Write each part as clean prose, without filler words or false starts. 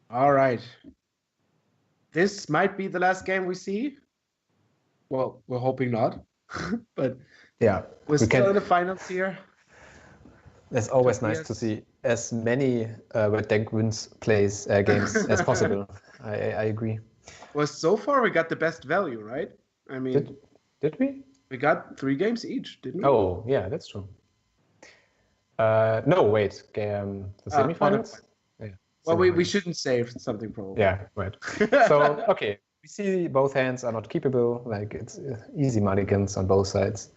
All right. This might be the last game we see. Well, we're hoping not, but Yeah, we're still in the finals here. It's always nice to Tobias. see as many Red Deck wins plays games as possible. I agree. Well, so far we got the best value, right? I mean, Did we? we got 3 games each, didn't we? Oh, yeah, that's true. No, wait. The semifinals? Yeah. Well, we shouldn't save something probably. Yeah, right. So, okay. We see both hands are not keepable. Like, it's easy mulligans on both sides.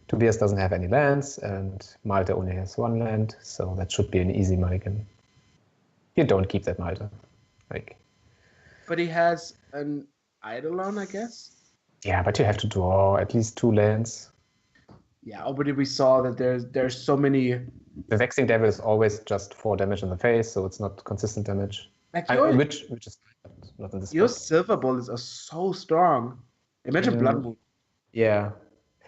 Tobias doesn't have any lands, and Malte only has 1 land, so that should be an easy mulligan. You don't keep that Malte. Like, but he has an Eidolon, I guess? Yeah, but you have to draw at least 2 lands. Yeah, but we saw that there's so many. The Vexing Devil is always just 4 damage in the face, so it's not consistent damage. Like which is not in this. Your silver bullets are so strong. Imagine Blood Moon. Yeah.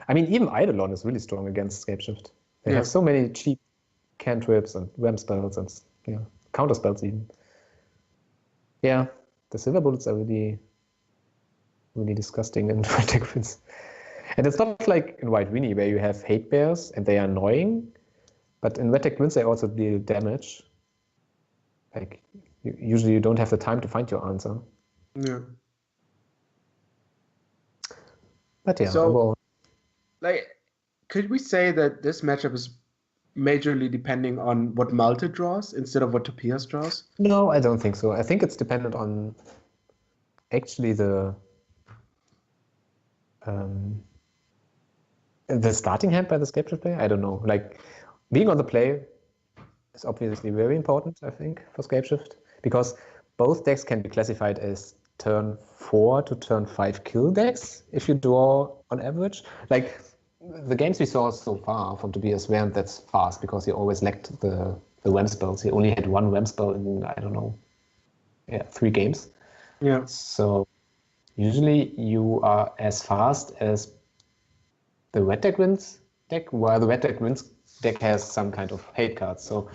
I mean, even Eidolon is really strong against Scapeshift. They have so many cheap cantrips and ramp spells and counter spells even. Yeah, the silver bullets are really, really disgusting in Red Deck wins. And it's not like in White Weenie where you have hate bears and they are annoying, but in Red Deck wins they also deal damage. Like, usually you don't have the time to find your answer. Yeah. But yeah, so, overall. Like, could we say that this matchup is majorly depending on what Malte draws instead of what Tobias draws? No, I don't think so. I think it's dependent on actually the starting hand by the Scapeshift player. I don't know. Like, being on the play is obviously very important, I think, for Scapeshift, because both decks can be classified as turn 4 to turn 5 kill decks if you draw on average. Like, the games we saw so far from Tobias weren't that fast because he always lacked the Wham spells. He only had 1 Wham spell in, I don't know, 3 games. Yeah. So usually you are as fast as the Red Deck wins deck, while the Red Deck wins deck has some kind of hate cards. So,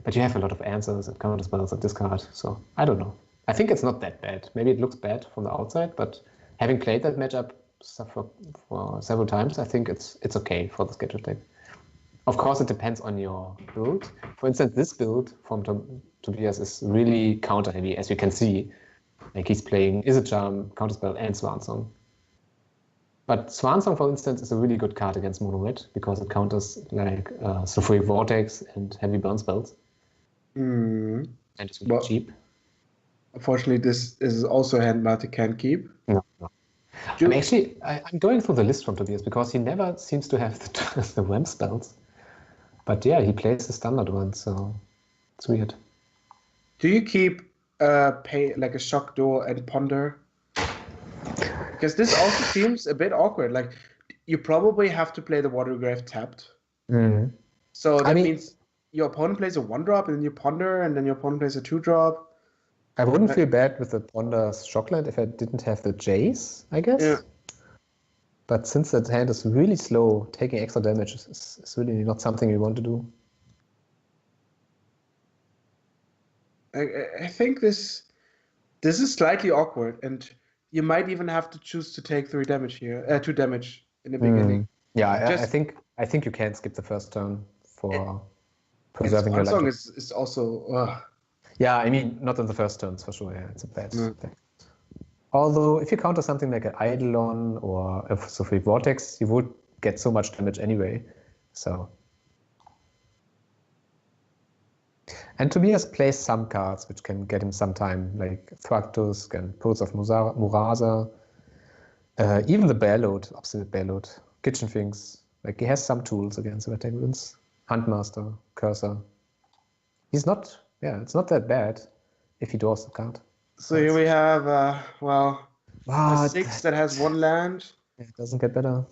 but you have a lot of answers and counter spells and discard. So I don't know. I think it's not that bad. Maybe it looks bad from the outside, but having played that matchup for several times, I think it's okay for the Scapeshift deck. Of course, it depends on your build. For instance, this build from Tobias is really counter heavy, as you can see. Like, he's playing Izzet-Charm, Counterspell, and Swansong. But Swansong, for instance, is a really good card against Mono Red because it counters like Sulfuric Vortex and heavy burn spells. And it's really cheap. Unfortunately, this is also a hand Malte can't keep. No. I'm going through the list from Tobias because he never seems to have the Wham spells. But yeah, he plays the standard one, so it's weird. Do you keep pay like a Shock Door and Ponder? Because this also seems a bit awkward. Like, you probably have to play the Watergrave tapped. So that means your opponent plays a 1-drop, and then you Ponder, and then your opponent plays a 2-drop. I wouldn't feel bad with the Ponder's Shockland if I didn't have the Jace, I guess. Yeah. But since that hand is really slow, taking extra damage is really not something you want to do. I think this is slightly awkward, and you might even have to choose to take 3 damage here, 2 damage in the beginning. Yeah, I think you can skip the first turn for preserving your life. Song is also. Yeah, I mean, not in the first turns for sure. Yeah, it's a bad effect. Although, if you counter something like an Eidolon or a Sulfuric Vortex, you would get so much damage anyway. So. And Tobias plays some cards which can get him some time, like Thractus and Pulse of Murasa, even the Bearload, Obstinate Bearload, Kitchen Things. Like, he has some tools against Red Deck wins. Huntmaster, Cursor. He's not. Yeah, it's not that bad if he draws the card. So here we have, a 6 that has 1 land. It doesn't get better.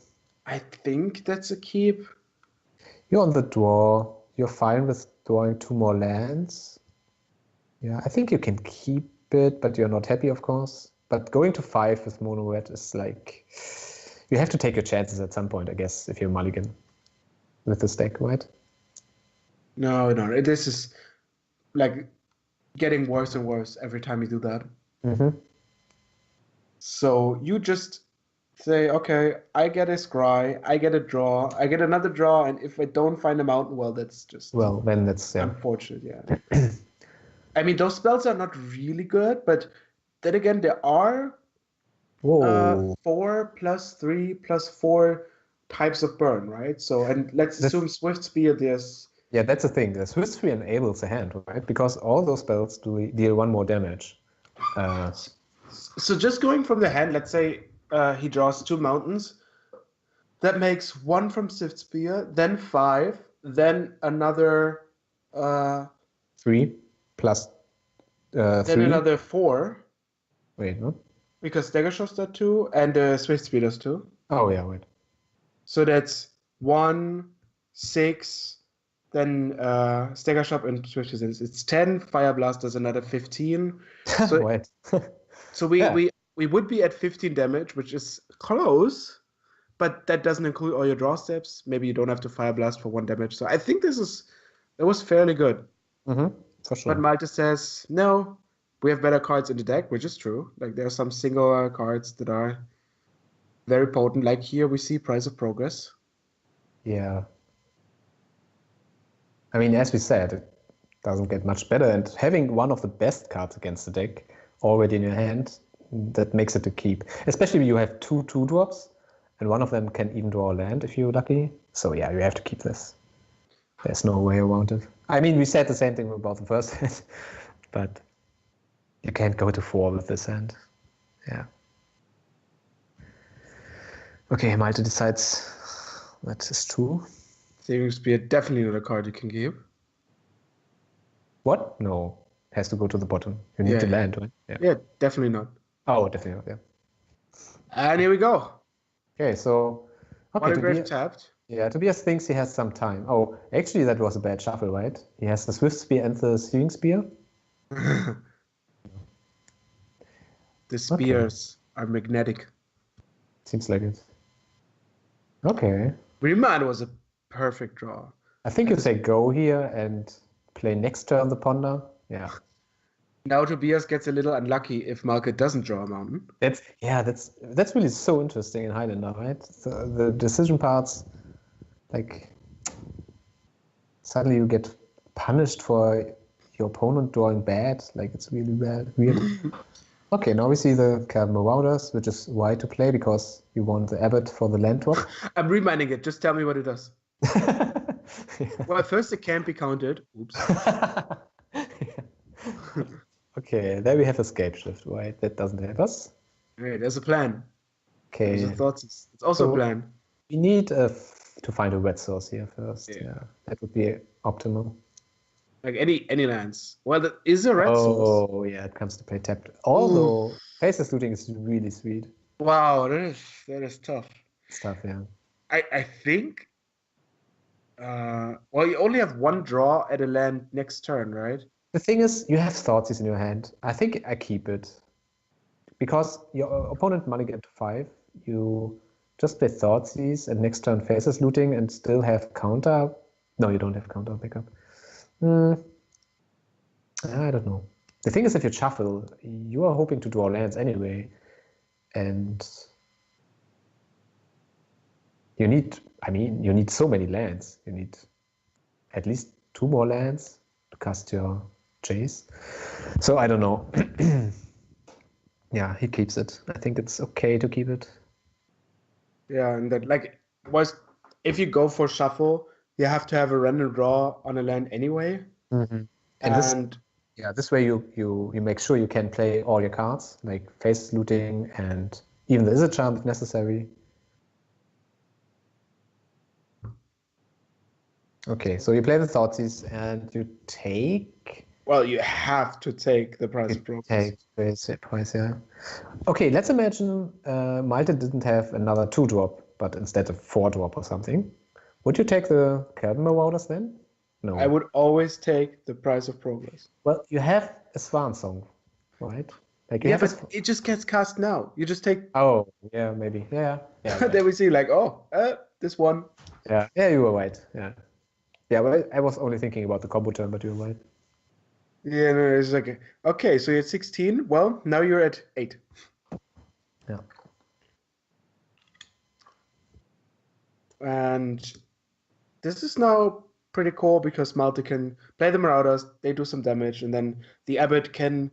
I think that's a keep. You're on the draw. You're fine with drawing 2 more lands. Yeah, I think you can keep it, but you're not happy, of course. But going to 5 with Mono Red is like... You have to take your chances at some point, I guess, if you're mulligan with this deck, right? No. This is... Like, getting worse and worse every time you do that. Mm-hmm. So you just say, okay, I get a scry, I get a draw, I get another draw, and if I don't find a mountain, well, that's just Well, then that's unfortunate, yeah. I mean, those spells are not really good, but then again, there are Whoa. 4 + 3 + 4 types of burn, right? So, and let's assume Swift Spear, there's Yeah, that's the thing. The Swiss 3 enables a hand, right? Because all those spells deal 1 more damage. So just going from the hand, let's say he draws 2 mountains. That makes 1 from Swift Spear, then 5, then another 3 plus then 3. another 4, Wait, no? because Dagger Shots does 2, and Swift Spear does 2. Oh, yeah, wait. So that's 1, 6, then Stagger Shot and Swift Resistance. It's 10. Fire Blast does another 15. So, Wait. so we, Yeah. we would be at 15 damage, which is close, but that doesn't include all your draw steps. Maybe you don't have to Fire Blast for 1 damage. So I think it was fairly good. Mm-hmm. For sure. But Malte says, no, we have better cards in the deck, which is true. Like there are some single cards that are very potent. Like here we see Price of Progress. Yeah. I mean, as we said, it doesn't get much better. And having one of the best cards against the deck already in your hand, that makes it a keep. Especially when you have 2 2-drops, and one of them can even draw a land if you're lucky. So yeah, you have to keep this. There's no way around it. I mean, we said the same thing about the first hand, but you can't go to 4 with this hand. Yeah. Okay, Malte decides that is true. Saving Spear, definitely not a card you can keep. What? No. Has to go to the bottom. You need to land, right? Yeah, definitely not. Oh, definitely not, yeah. And here we go. Okay, so... Okay, Autograph tapped. Yeah, Tobias thinks he has some time. Oh, actually that was a bad shuffle, right? He has the Swift Spear and the Swing Spear. The spears are magnetic. Seems like it. Okay. Remand was a perfect draw. I think you say go here and play next turn the Ponder. Yeah. Now Tobias gets a little unlucky if Malka doesn't draw a mountain. That's really so interesting in Highlander, right? So the decision parts, like suddenly you get punished for your opponent drawing bad. Like it's really bad, weird. Okay, now we see the card Marauders, which is why to play because you want the Abbot for the land drop. I'm reminding it. Just tell me what it does. Yeah. Well, first it can't be counted. Oops. Okay, there we have Escape Shift, right? That doesn't help us. Right, there's a plan. Okay. There's a thought. It's also a plan. We need to find a red source here first. Yeah, that would be optimal. Like any lands. Well, that is a red source. Oh, yeah, it comes to play tapped. Although Faceless Looting is really sweet. Wow, that is tough. It's tough, yeah. I think. Well, you only have 1 draw at a land next turn, right? The thing is, you have Thoughtseize in your hand. I think I keep it. Because your opponent money get to 5, you just play Thoughtseize and next turn Faceless Looting and still have counter. No, you don't have counter backup. I don't know. The thing is, if you shuffle, you are hoping to draw lands anyway. And you need so many lands. You need at least 2 more lands to cast your Chase. So I don't know. Yeah, he keeps it. I think it's okay to keep it. Yeah, and that if you go for shuffle, you have to have a random draw on a land anyway. Mm-hmm. And this way you make sure you can play all your cards, like Face Looting and even the Izzet Charm if necessary. Okay, so you play the Thoughtseize and you take... Well, you have to take the Price of Progress. Take price, yeah. Okay, let's imagine Malte didn't have another 2-drop, but instead a 4-drop or something. Would you take the Kelvin Marauders then? No. I would always take the Price of Progress. Well, you have a Swan Song, right? Like but it just gets cast now. You just take... Oh, yeah, maybe. Yeah. Right. Then we see this one. Yeah, you were right. Yeah, well, I was only thinking about the combo turn, but you're right. Yeah, no, it's like, okay, so you're at 16. Well, now you're at 8. Yeah. And this is now pretty cool because Malte can play the Marauders, they do some damage, and then the Abbot can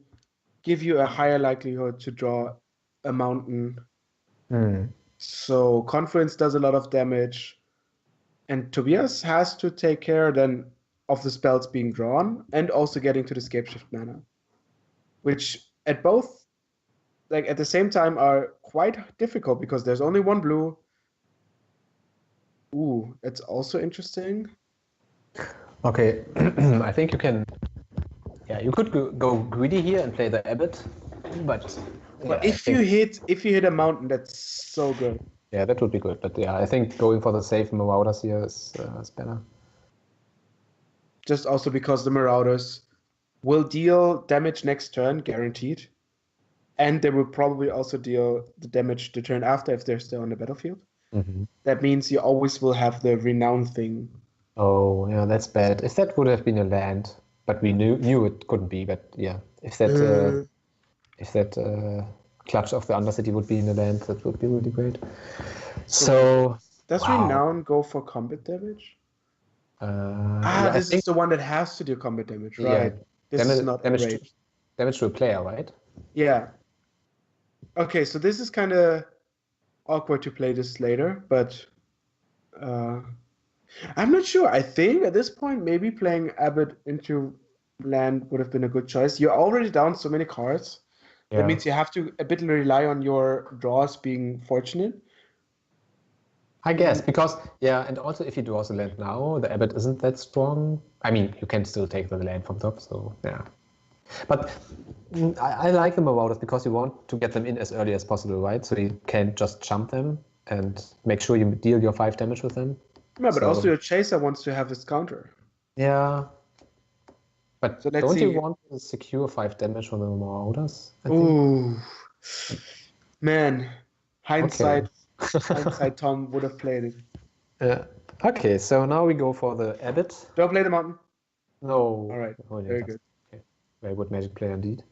give you a higher likelihood to draw a mountain. So Confluence does a lot of damage, and Tobias has to take care then of the spells being drawn and also getting to the Scapeshift mana, which at both, like at the same time, are quite difficult because there's only one blue. Ooh, that's also interesting. Okay, I think you can. Yeah, you could go greedy here and play the Abbot, but But yeah, if you hit a mountain, that's so good. yeah, that would be good. But yeah, I think going for the safe Marauders here is better. Just also because the Marauders will deal damage next turn, guaranteed. And they will probably also deal the damage the turn after if they're still on the battlefield. That means you always will have the renown thing. Oh, yeah, that's bad. If that would have been a land, but we knew it couldn't be. But yeah, if that clutch of the Undercity would be in the land, that would be really great. So does renown go for combat damage? Yeah, this is the one that has to do combat damage, right? Yeah, This is not damage to a player, right? Yeah. Okay, so this is kind of awkward to play this later, but I'm not sure. I think at this point, maybe playing Abbot into land would have been a good choice. You're already down so many cards. That means you have to a bit rely on your draws being fortunate. I guess, because, yeah, and also if you draw the land now, the Abbot isn't that strong. I mean, you can still take the land from top, so yeah. But I like the Marauders because you want to get them in as early as possible, right? So you can't just jump them and make sure you deal your 5 damage with them. Yeah, but also your Chaser wants to have his counter. Yeah. But so don't you want to secure 5 damage from the Marauders? Ooh. Man, hindsight, hindsight Tom would have played it. Yeah. Okay, so now we go for the Abbot. Don't play the mountain. No. All right. Oh, yeah, very good. Okay. Very good Magic player indeed.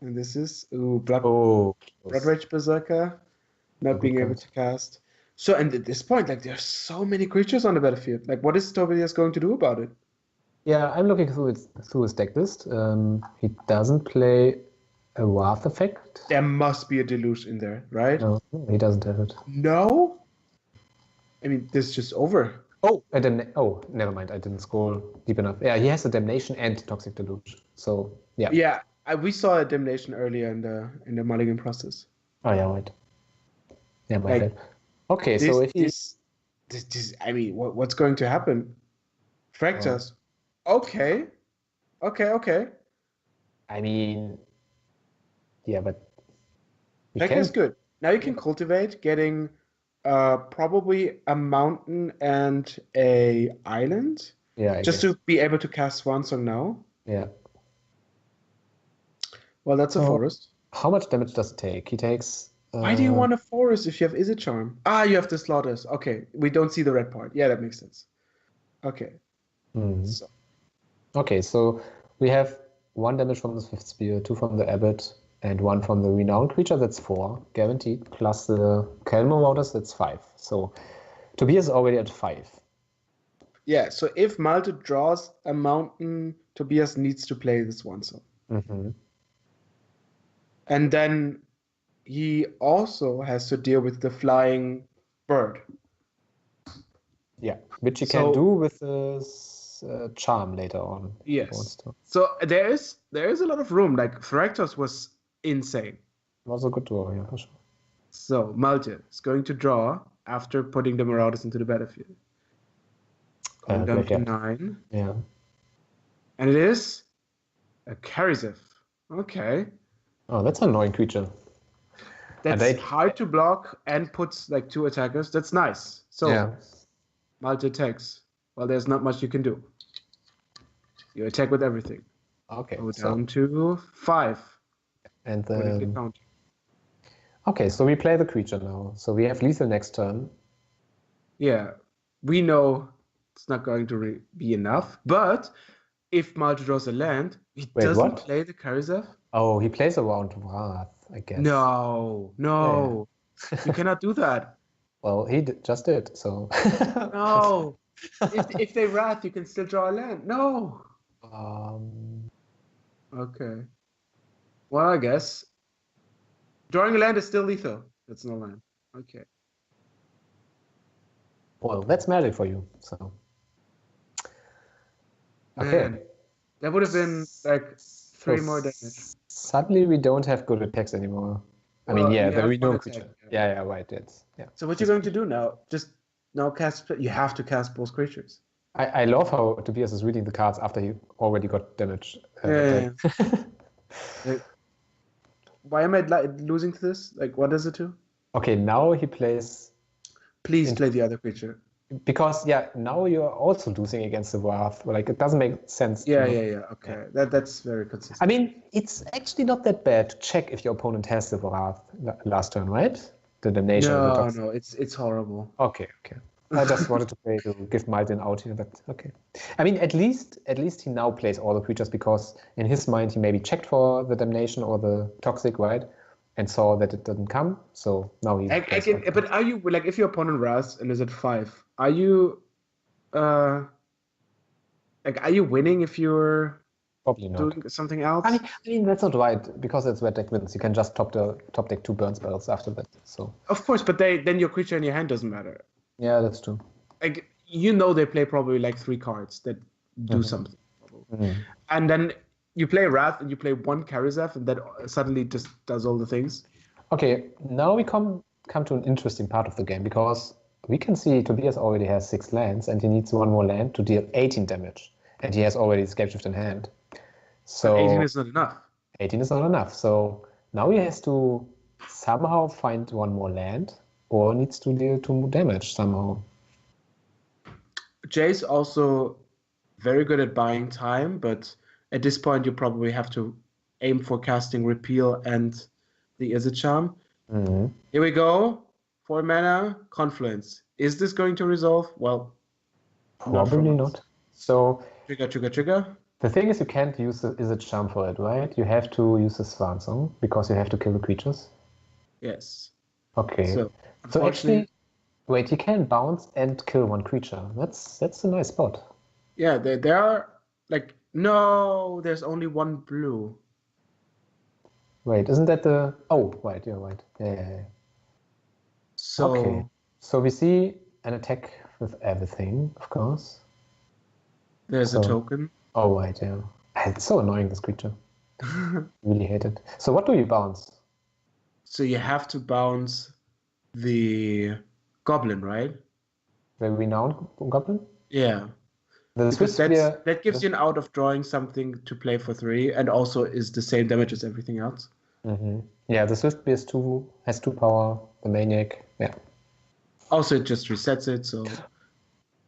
And this is Blood Rage Berserker, not being able to cast. So, and at this point, like, there's so many creatures on the battlefield. Like, what is Tobias going to do about it? Yeah, I'm looking through his deck list. He doesn't play a Wrath effect. There must be a Deluge in there, right? No, he doesn't have it. No? I mean, this is just over. Oh, never mind. I didn't scroll deep enough. Yeah, he has a Damnation and Toxic Deluge. So, yeah. Yeah, we saw a Damnation earlier in the mulligan process. Oh, yeah, right. Yeah, my bad. Okay, so if this, I mean, what's going to happen? Fractures. Okay. I mean, yeah, but Fracture is good. Now you can cultivate, getting probably a mountain and a island. Yeah, just to be able to cast Swansong now. Yeah. Well, that's a forest. How much damage does it take? He takes. Why do you want a forest if you have Izzet Charm? You have the Slaughters. Okay, we don't see the red part. Yeah, that makes sense. Okay. So. Okay, so we have 1 damage from the Swift Spear, 2 from the Abbot, and 1 from the Renowned Creature. That's 4, guaranteed. Plus the Kelm Marauders, that's 5. So Tobias is already at 5. Yeah, so if Malte draws a mountain, Tobias needs to play this one song. And then he also has to deal with the flying bird. Yeah, which he can do with his charm later on. Yes. So there is a lot of room. Like Phyrexios was insane. Was a good draw, yeah, for sure. So Malte is going to draw after putting the Marauders into the battlefield. Going down to 9. Yeah. And it is a Karizif. Okay. Oh, that's an annoying creature. That's hard to block and puts like 2 attackers. That's nice. So Malte attacks. Well, there's not much you can do. You attack with everything. Okay. Go down to 5. And then. Okay, so we play the creature now. So we have lethal next turn. Yeah, we know it's not going to be enough, but if Malte draws a land, he Wait, doesn't what? play the Karizev? Oh, he plays around Wrath, I guess. No, no. You cannot do that. Well, he just did, so. No. If they Wrath, you can still draw a land. No. Okay. Well, I guess. Drawing a land is still lethal. That's no land. Okay. Well, that's magic for you, so. Okay. Man, that would have been like 3 more damage. Suddenly we don't have good attacks anymore. I mean, Well, yeah, you the have one renown attack, creature. yeah. Yeah, right. It's yeah. So what you going to do now? Just now cast. You have to cast both creatures. I love how Tobias is reading the cards after he already got damage. Yeah. Like, why am I losing to this? Like, what does it do? Okay, now he plays. Please play the other creature. Because yeah, now you're also losing against the Wrath. Like it doesn't make sense. Yeah. Okay, that's very consistent. I mean, it's actually not that bad to check if your opponent has the Wrath last turn, right? The damnation. No, it's horrible. Okay. I just wanted to give Malte an out here, but okay. I mean, at least he now plays all the creatures because in his mind he maybe checked for the damnation or the toxic, right? And saw that it didn't come, so now he. But are you like if your opponent Wrath and is at 5? Are you, are you winning if you're Probably not doing something else? I mean that's not right because it's red deck wins. You can just top deck 2 burn spells after that. So of course, but then your creature in your hand doesn't matter. Yeah, that's true. Like they play probably like 3 cards that do something, and then you play Wrath and you play 1 Karizev and that suddenly just does all the things. Okay, now we come to an interesting part of the game because we can see Tobias already has 6 lands and he needs 1 more land to deal 18 damage, and he has already Scapeshift in hand. So 18 is not enough. 18 is not enough. So now he has to somehow find 1 more land or needs to deal 2 more damage somehow. Jay's also very good at buying time, but at this point you probably have to aim for casting Repeal and the Izzet Charm. Here we go. 4 mana, Confluence. Is this going to resolve? Well, probably not. So trigger. The thing is, you can't use the Izzet Charm for it, right? You have to use the Swan Song because you have to kill the creatures. Yes. Okay. So actually, wait, he can bounce and kill 1 creature. That's a nice spot. Yeah, there are like no, there's only 1 blue. Wait, isn't that the? Oh, right, you're right. Yeah. So okay. So we see an attack with everything, of course. There's a token. Oh, right, yeah. It's so annoying, this creature. Really hate it. So what do you bounce? So you have to bounce the Goblin, right? The renowned Goblin? Yeah. Because that gives you an out of drawing something to play for 3 and also is the same damage as everything else. Yeah, the Swift Beast has 2 power, the Maniac, yeah. Also, it just resets it, so...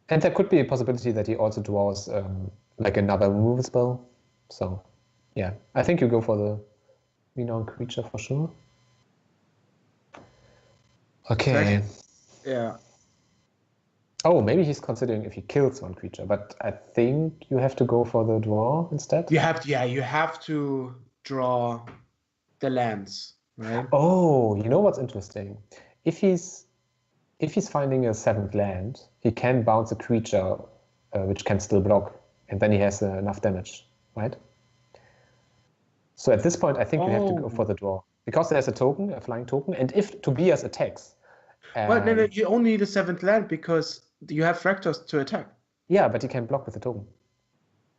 And there could be a possibility that he also draws like another removal spell. So, yeah, I think you go for the renowned creature for sure. Okay. Yeah. Oh, maybe he's considering if he kills 1 creature, but I think you have to go for the draw instead. You have to draw the lands, right? Oh, you know what's interesting? If he's finding a 7th land, he can bounce a creature which can still block, and then he has enough damage, right? So at this point, I think you have to go for the draw because there's a token, a flying token, and if Tobias attacks. Well, no, you only need a 7th land because you have Fractors to attack. Yeah, but he can block with the token.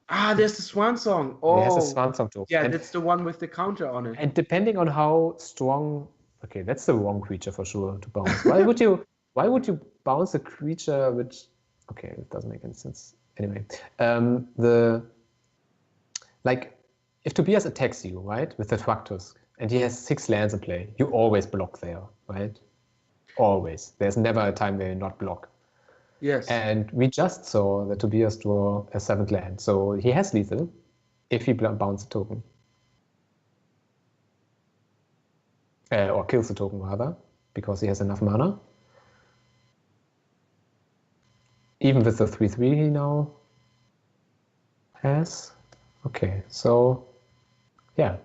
Ah, there's the Swan Song. Oh, there's a Swan Song token. Yeah, that's the one with the counter on it. And depending on how strong, okay, that's the wrong creature for sure to bounce. Why would you bounce a creature which? Okay, it doesn't make any sense. Anyway, if Tobias attacks you, right, with the Thractus, and he has 6 lands in play, you always block there, right? Always. There's never a time where you not block. Yes. And we just saw that Tobias draw a 7th land, so he has lethal if he bounces a token. Or kills the token rather, because he has enough mana. Even with the 3/3 he now has. Okay, so yeah.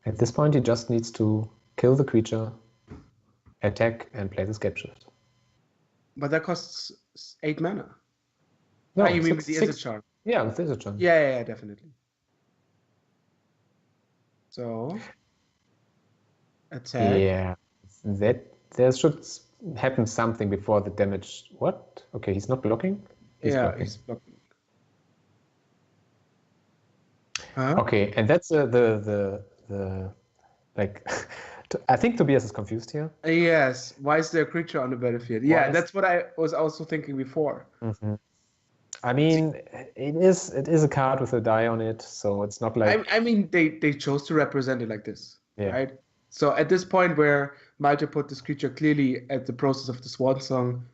At this point, he just needs to kill the creature, attack, and play the escape shift. But that costs 8 mana. No, You mean with the Izzet six. Charm? Yeah, with Izzet Charm. Yeah, definitely. So attack. Yeah, that there should happen something before the damage. What? Okay, he's not blocking. He's blocking. He's blocking. Huh? Okay, and that's the like. I think Tobias is confused here. Yes. Why is there a creature on the battlefield? Yeah, that's what I was also thinking before. Mm-hmm. I mean, it is a card with a die on it, so it's not like. I mean, they chose to represent it like this, Yeah. right? So at this point where Malte put this creature clearly at the process of the Swan Song,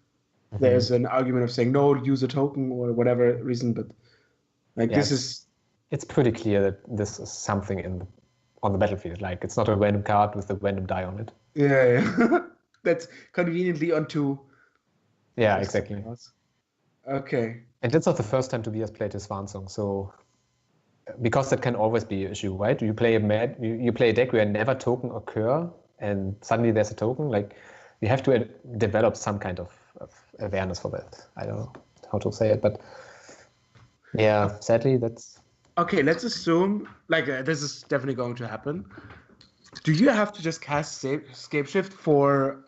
there's an argument of saying no, use a token or whatever reason, but like this is. It's pretty clear that this is something on the battlefield. Like it's not a random card with a random die on it. Yeah. That's conveniently on 2. Yeah, exactly. Okay. And that's not the first time Tobias played his Swan Song, so because that can always be an issue, right? You play you play a deck where never token occur, and suddenly there's a token. Like you have to develop some kind of awareness for that. I don't know how to say it, but yeah, sadly that's. Okay, let's assume like this is definitely going to happen. Do you have to just cast Escape Shift for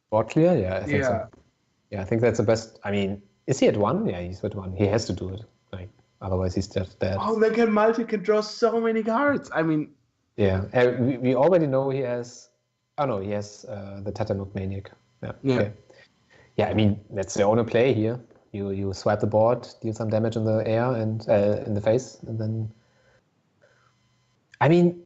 board clear? Yeah, I think yeah. so. Yeah, I think that's the best. I mean, is he at 1? Yeah, he's at 1. He has to do it. Like otherwise, he's just dead. Oh, then Malte can draw so many cards. I mean. Yeah, we already know he has. Oh no, he has the Tatanuk Maniac. Yeah. Okay. Yeah, I mean that's the only play here. You swipe the board, deal some damage in the air and in the face, and then. I mean,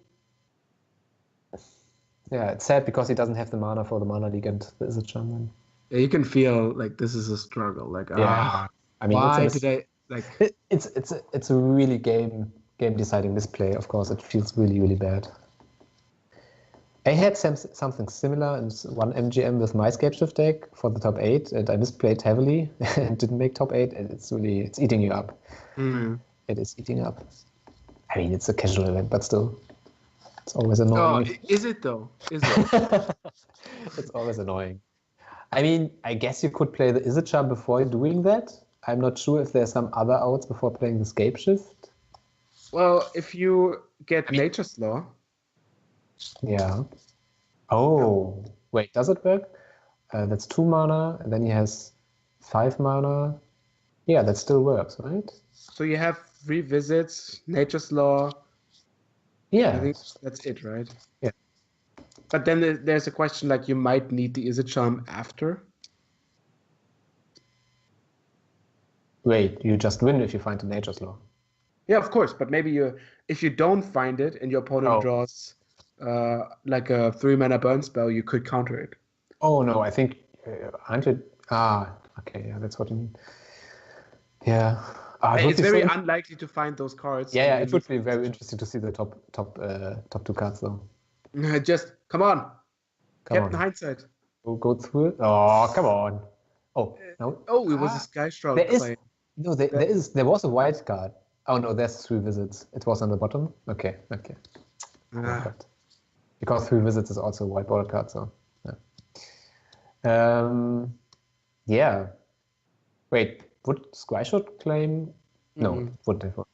yeah, it's sad because he doesn't have the mana for the Mana League and the Izzet Charm. Then. Yeah, you can feel like this is a struggle. Like yeah, I mean, why did I like? It's a really game deciding misplay. Of course, it feels really bad. I had something similar in one MGM with my Escape Shift deck for the top 8, and I misplayed heavily and didn't make top 8, and it's eating you up. Mm. It is eating up. I mean, it's a casual event, but still, it's always annoying. Oh, is it though? Is it? It's always annoying. I mean, I guess you could play the Izzet Charm before doing that. I'm not sure if there's some other outs before playing the Escape Shift. Well, if you get Nature's Law. Yeah. Oh, wait, does it work? That's 2 mana, and then he has 5 mana. Yeah, that still works, right? So you have 3 visits, Nature's Law. Yeah. I think that's it, right? Yeah. But then there's a question like you might need the Izzet Charm after. Wait, you just win if you find the Nature's Law. Yeah, of course, but maybe if you don't find it and your opponent draws like a 3 mana burn spell, you could counter it. Oh no, I think aren't it? Okay, yeah, that's what you mean. Yeah, it's very unlikely to find those cards. Yeah, it would be very interesting to see the top 2 cards though. Just come on, Captain Hindsight. Go through it. Oh, come on. Oh no. Oh, it was a Skyshroud play. There was a white card. Oh no, there's 3 visits. It was on the bottom. Okay. Because 3 visits is also a white border card, so yeah. Yeah. Wait, would Skyshot claim? No, wouldn't have.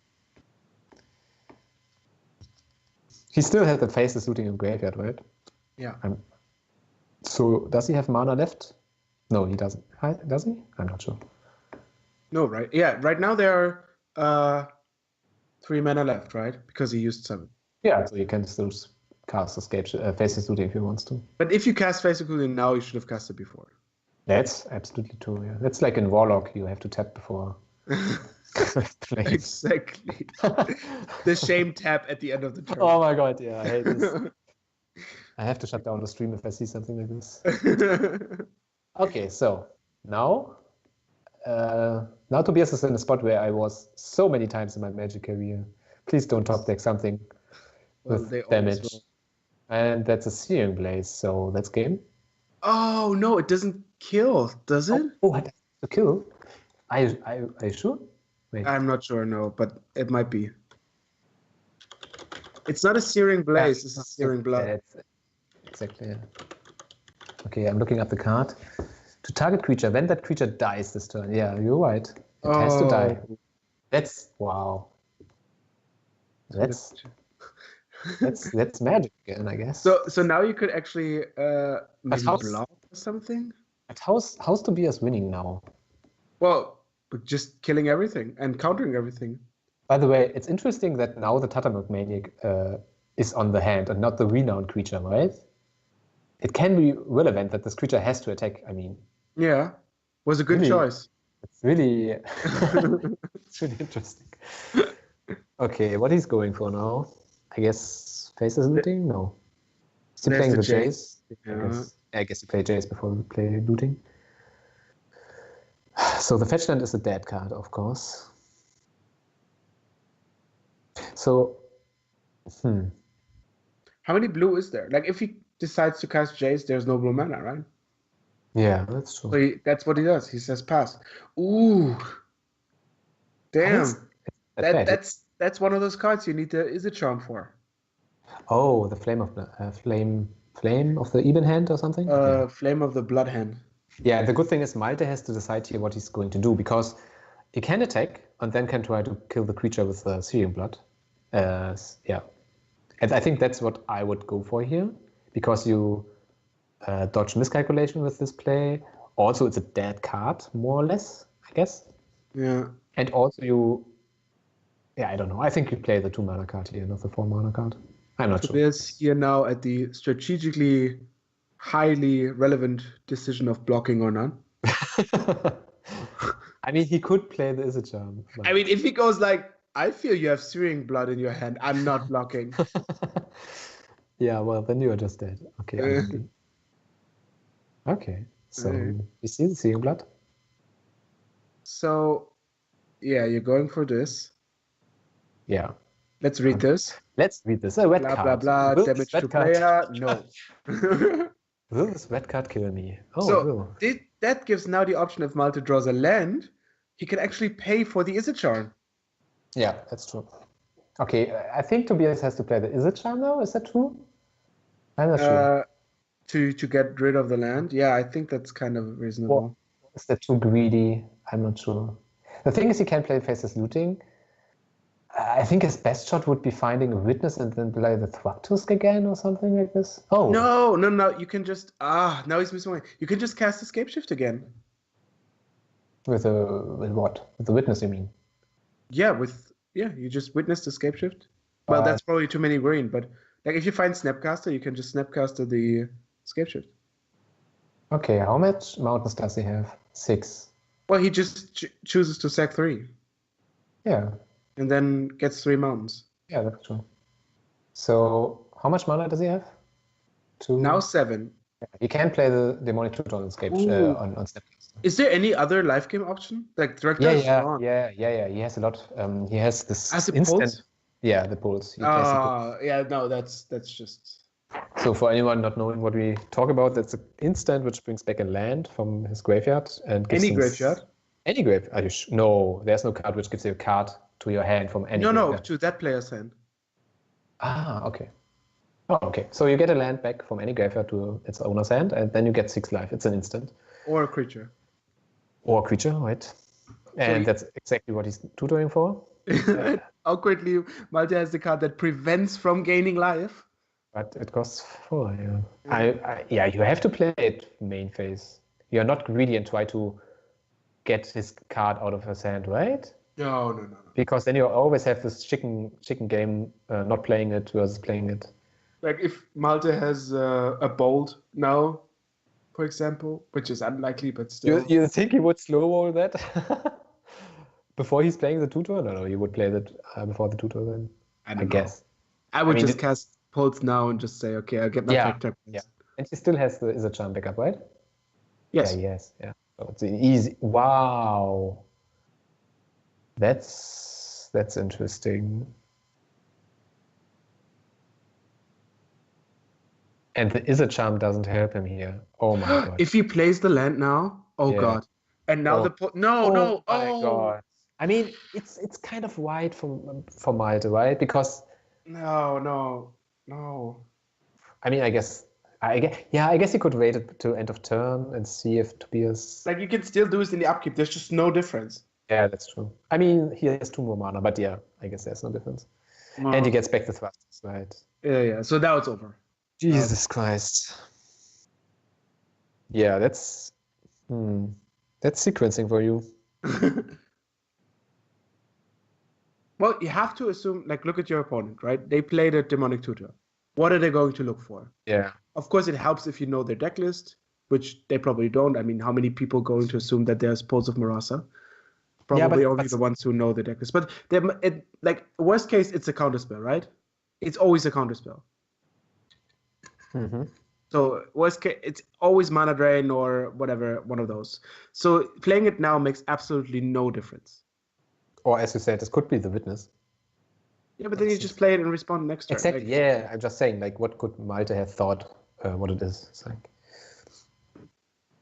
He still has the faces looting in graveyard, right? Yeah. So does he have mana left? No, he doesn't. Does he? I'm not sure. No, right? Yeah, right now there are 3 mana left, right? Because he used 7. Yeah, so you can still cast Faces Looting if he wants to. But if you cast Faces Looting now, you should have cast it before. That's absolutely true, yeah. That's like in Warlock, you have to tap before. Exactly. The shame tap at the end of the turn. Oh my god, yeah, I hate this. I have to shut down the stream if I see something like this. Okay, so now Tobias is in a spot where I was so many times in my Magic career. Please don't top deck something with damage. And that's a Searing Blaze, so that's game. Oh no, it doesn't kill, does it? Oh, it has to kill? Are you sure? Wait. I'm not sure, no, but it might be. It's not a searing blaze, it's a searing blood. Yeah, exactly. Yeah. Okay, I'm looking up the card. To target creature, when that creature dies this turn. Yeah, you're right. It has to die. That's wow. That's magic again, I guess. So now you could actually maybe block or something. But how's Tobias winning now? Well, but just killing everything and countering everything. By the way, it's interesting that now the Tatamilk Maniac is on the hand and not the renowned creature, right? It can be relevant that this creature has to attack. I mean, yeah, was a good choice. It's really, it's really interesting. Okay, what he's going for now? I guess faces looting? No. Is he playing the Jace? Yeah. I guess he played Jace before we play looting. So the fetchland is a dead card, of course. So, How many blue is there? Like, if he decides to cast Jace, there's no blue mana, right? Yeah, that's true. So that's what he does. He says pass. Ooh, damn. That's one of those cards you need the Izzet Charm for. Oh, the flame of the flame of the even hand or something. Flame of the blood hand. Yeah, the good thing is Malte has to decide here what he's going to do, because he can attack and then can try to kill the creature with the Searing Blood. Yeah, and I think that's what I would go for here, because you dodge miscalculation with this play. Also, it's a dead card, more or less, I guess. Yeah. And also I don't know. I think you play the 2 mana card here, not the 4 mana card. I'm not sure. Tobias here now at the strategically highly relevant decision of blocking or none. I mean, he could play the Izzet Charm. But... I mean, if he goes like, I feel you have Searing Blood in your hand, I'm not blocking. Yeah, well, then you are just dead. Okay. Okay, so you see the Searing Blood? So, yeah, you're going for this. Yeah. Let's read this. Let's read this. A red blah, card. Blah, blah, damage to player. No. Will this red card kill me? Oh, so that gives now the option if Malte draws a land, he can actually pay for the Izzet Charm. Yeah, that's true. Okay, I think Tobias has to play the Izzet Charm now. Is that true? I'm not sure. To get rid of the land? Yeah, I think that's kind of reasonable. Well, is that too greedy? I'm not sure. The thing is, he can play Faceless Looting. I think his best shot would be finding a witness and then play the Thragtusk again or something like this. Oh. No. You can just... now he's missing one. You can just cast Escape Shift again. With what? With the witness, you mean? Yeah, you just witnessed Escape Shift. Well, that's probably too many green, but like if you find Snapcaster, you can just Snapcaster the Escape Shift. Okay, how much mountains does he have? 6. Well, he just chooses to sack 3. Yeah. And then gets 3 mountains. Yeah, that's true. So, how much mana does he have? 2. Now 7. Yeah, he can play the Demonic Tutor on Escape on Snapcaster. Is there any other life game option? Like Thragtusk? Yeah. He has a lot. He has this instant. Pulse? Yeah, the pulse. Yeah, no, that's just. So for anyone not knowing what we talk about, that's an instant which brings back a land from his graveyard and gives graveyard. Any graveyard? No, there's no card which gives you a card to your hand from any. No, to that player's hand. Okay. Oh, okay. So you get a land back from any graveyard to its owner's hand, and then you get 6 life. It's an instant. Or a creature. Right? And that's exactly what he's tutoring for. Awkwardly, Malte has the card that prevents from gaining life. But it costs 4, yeah. You have to play it main phase. You're not greedy and try to get his card out of his hand, right? No. Because then you always have this chicken game, not playing it versus playing it. Like if Malte has a bolt now, for example, which is unlikely, but still. You think he would slow roll that before he's playing the tutor? No, he would play that before the tutor then. I guess. I would just cast Pulse now and just say, okay, I'll get my tap. Yeah, and he still has the Izzet Charm backup, right? Yes. Yeah. So it's easy. Wow. That's interesting. And the Izzet Charm doesn't help him here. Oh my god. If he plays the land now, God. And now my god. I mean, it's kind of wide for Malte, right? Because No. I mean, I guess you could wait it to end of turn and see if Tobias. Like you can still do this in the upkeep. There's just no difference. Yeah, that's true. I mean, he has 2 more mana, but yeah, I guess there's no difference. No. And he gets back the thrusters, right? Yeah. So now it's over. Jesus Christ. Yeah, that's sequencing for you. Well, you have to assume, like, look at your opponent, right? They played a Demonic Tutor. What are they going to look for? Yeah. Of course, it helps if you know their deck list, which they probably don't. I mean, how many people going to assume that there's Pulse of Marasa? Probably only the ones who know the deck list. But like worst case, it's a counterspell, right? It's always a counterspell. Mm-hmm. So worst case, it's always mana drain or whatever, one of those. So playing it now makes absolutely no difference. Or as you said, this could be the witness. Yeah, but then you just play it and respond next turn. Exactly. Yeah, I'm just saying, like, what could Malte have thought what it is? It's like.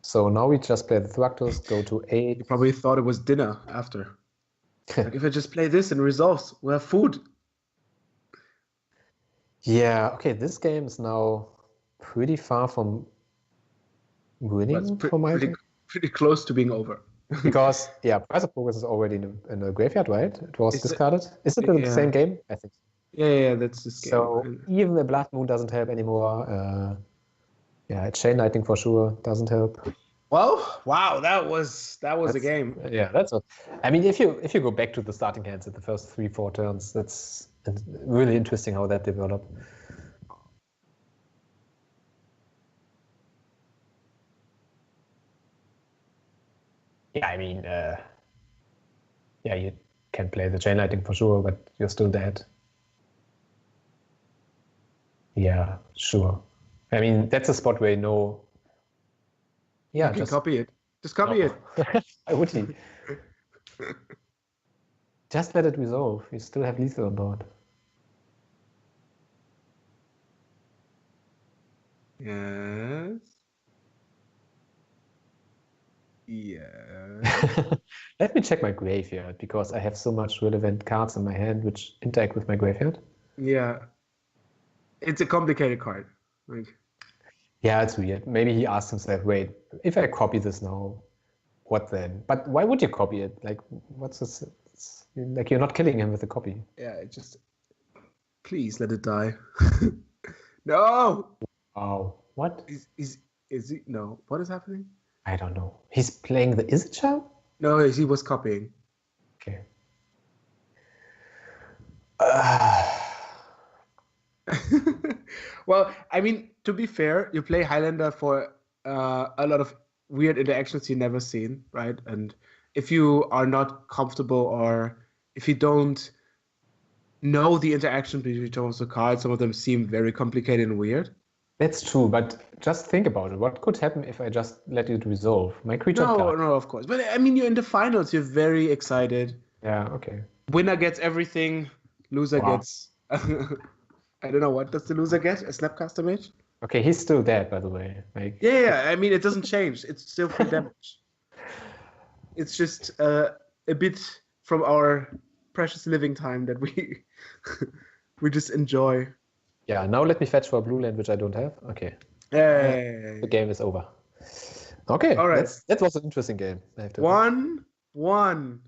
So now we just play the Thractus, go to 8. You probably thought it was dinner after. Like, if I just play this and resolves, we'll have food. Yeah, okay, this game is now pretty far from winning for Malte. Pretty close to being over. Because, Price of Progress is already in the graveyard, right? It was discarded. Is it the same game? I think. Yeah, that's this game. So even the Blood Moon doesn't help anymore. Chain Lightning for sure doesn't help. Well, wow, that was a game. Yeah, that's what. I mean, if you go back to the starting hands at the first 3-4 turns, that's really interesting how that developed. Yeah, I mean, you can play the Chain Lightning for sure, but you're still dead. Yeah, sure. I mean, that's a spot where you know. Yeah, you can copy it. Just copy it. Why would he? Just let it resolve. You still have lethal on board. Yes. Let me check my graveyard because I have so much relevant cards in my hand which interact with my graveyard. Yeah. It's a complicated card. Like. Yeah, it's weird. Maybe he asked himself, wait, if I copy this now, what then? But why would you copy it? Like, what's this? Like, you're not killing him with a copy. Yeah, please let it die. No! Oh, what? Is he? No. What is happening? I don't know. He's playing the Is It Charm? No, he was copying. Okay. Well, I mean, to be fair, you play Highlander for a lot of weird interactions you've never seen, right? And if you are not comfortable or if you don't know the interaction between the cards, some of them seem very complicated and weird. That's true, but just think about it. What could happen if I just let it resolve? My creature died. No, of course. But I mean, you're in the finals. You're very excited. Yeah, okay. Winner gets everything. Loser gets... I don't know, what does the loser get? A Snapcaster Mage? Okay, he's still dead, by the way. Like... Yeah, I mean, it doesn't change. It's still free damage. It's just a bit from our precious living time that we we just enjoy. Yeah, now let me fetch for a blue land, which I don't have. Okay. Hey. The game is over. Okay, all right. That was an interesting game. I have to 1-1.